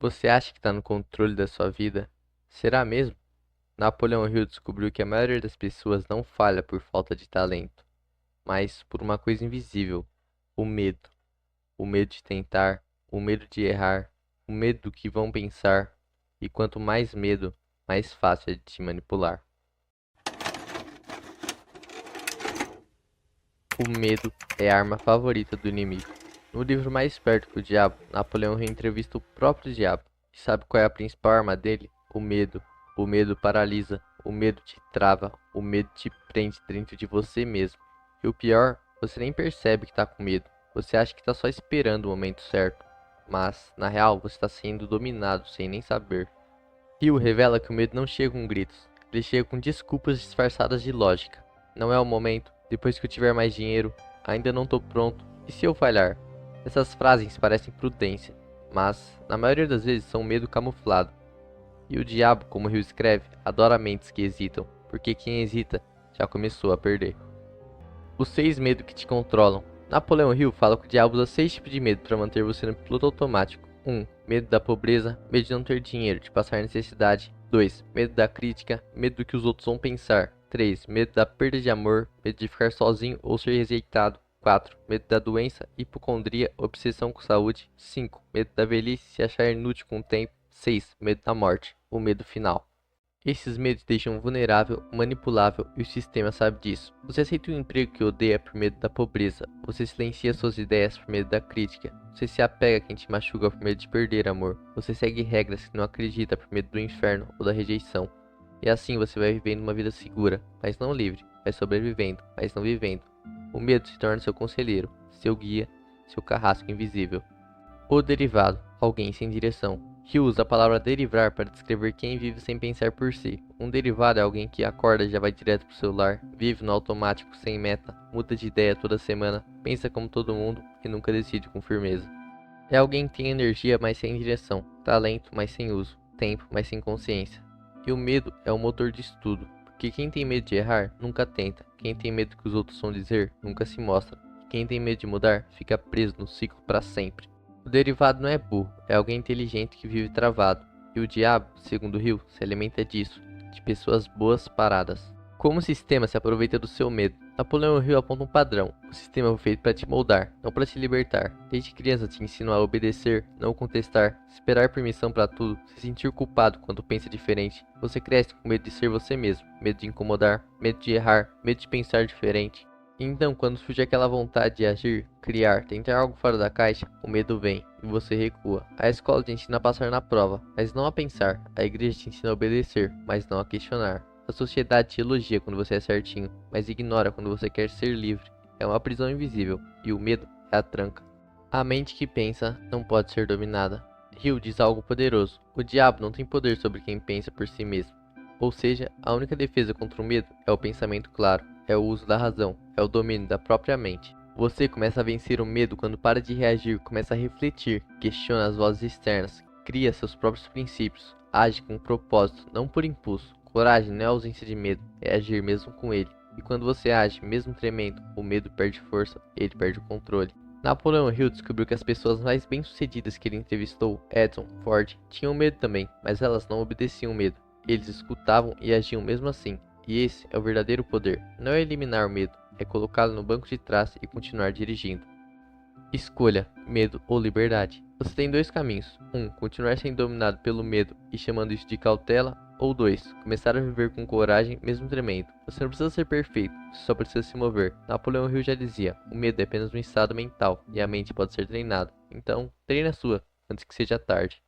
Você acha que está no controle da sua vida? Será mesmo? Napoleão Hill descobriu que a maioria das pessoas não falha por falta de talento, mas por uma coisa invisível: o medo. O medo de tentar, o medo de errar, o medo do que vão pensar, e quanto mais medo, mais fácil é de te manipular. O medo é a arma favorita do inimigo. No livro Mais Esperto que o Diabo, Napoleão Hill entrevista o próprio diabo. E sabe qual é a principal arma dele? O medo. O medo paralisa, o medo te trava, o medo te prende dentro de você mesmo. E o pior, você nem percebe que está com medo. Você acha que está só esperando o momento certo. Mas, na real, você está sendo dominado sem nem saber. Hill revela que o medo não chega com gritos. Ele chega com desculpas disfarçadas de lógica. Não é o momento, depois que eu tiver mais dinheiro, ainda não estou pronto, e se eu falhar? Essas frases parecem prudência, mas, na maioria das vezes, são medo camuflado. E o diabo, como Hill escreve, adora mentes que hesitam, porque quem hesita já começou a perder. Os 6 medos que te controlam. Napoleão Hill fala que o diabo usa 6 tipos de medo para manter você no piloto automático. 1. Medo da pobreza, medo de não ter dinheiro, de passar necessidade. 2. Medo da crítica, medo do que os outros vão pensar. 3. Medo da perda de amor, medo de ficar sozinho ou ser rejeitado. 4. Medo da doença, hipocondria, obsessão com saúde. 5. Medo da velhice, se achar inútil com o tempo. 6. Medo da morte, o medo final. Esses medos deixam vulnerável, manipulável e o sistema sabe disso. Você aceita um emprego que odeia por medo da pobreza. Você silencia suas ideias por medo da crítica. Você se apega a quem te machuca por medo de perder amor. Você segue regras que não acredita por medo do inferno ou da rejeição. E assim você vai vivendo uma vida segura, mas não livre. Vai sobrevivendo, mas não vivendo. O medo se torna seu conselheiro, seu guia, seu carrasco invisível. O derivado, alguém sem direção. Hill usa a palavra derivar para descrever quem vive sem pensar por si. Um derivado é alguém que acorda e já vai direto pro celular, vive no automático sem meta, muda de ideia toda semana, pensa como todo mundo e nunca decide com firmeza. É alguém que tem energia, mas sem direção, talento, mas sem uso, tempo, mas sem consciência. E o medo é o motor disso tudo, porque quem tem medo de errar, nunca tenta. Quem tem medo que os outros vão dizer, nunca se mostra. Quem tem medo de mudar, fica preso no ciclo para sempre. O derivado não é burro, é alguém inteligente que vive travado. E o diabo, segundo Hill, se alimenta disso, de pessoas boas paradas. Como o sistema se aproveita do seu medo? Napoleão Hill aponta um padrão. O sistema foi feito para te moldar, não para te libertar. Desde criança te ensinam a obedecer, não contestar, esperar permissão para tudo, se sentir culpado quando pensa diferente. Você cresce com medo de ser você mesmo, medo de incomodar, medo de errar, medo de pensar diferente. Então, quando surge aquela vontade de agir, criar, tentar algo fora da caixa, o medo vem e você recua. A escola te ensina a passar na prova, mas não a pensar. A igreja te ensina a obedecer, mas não a questionar. A sociedade te elogia quando você é certinho, mas ignora quando você quer ser livre. É uma prisão invisível, e o medo é a tranca. A mente que pensa não pode ser dominada. Hill diz algo poderoso: o diabo não tem poder sobre quem pensa por si mesmo. Ou seja, a única defesa contra o medo é o pensamento claro, é o uso da razão, é o domínio da própria mente. Você começa a vencer o medo quando para de reagir, começa a refletir, questiona as vozes externas, cria seus próprios princípios, age com propósito, não por impulso. Coragem não é ausência de medo, é agir mesmo com ele. E quando você age, mesmo tremendo, o medo perde força, ele perde o controle. Napoleão Hill descobriu que as pessoas mais bem-sucedidas que ele entrevistou, Edison, Ford, tinham medo também, mas elas não obedeciam o medo. Eles escutavam e agiam mesmo assim. E esse é o verdadeiro poder. Não é eliminar o medo, é colocá-lo no banco de trás e continuar dirigindo. Escolha, medo ou liberdade. Você tem 2 caminhos. 1. Continuar sendo dominado pelo medo e chamando isso de cautela. Ou 2. Começar a viver com coragem, mesmo tremendo. Você não precisa ser perfeito, você só precisa se mover. Napoleão Hill já dizia, o medo é apenas um estado mental e a mente pode ser treinada. Então, treine a sua, antes que seja tarde.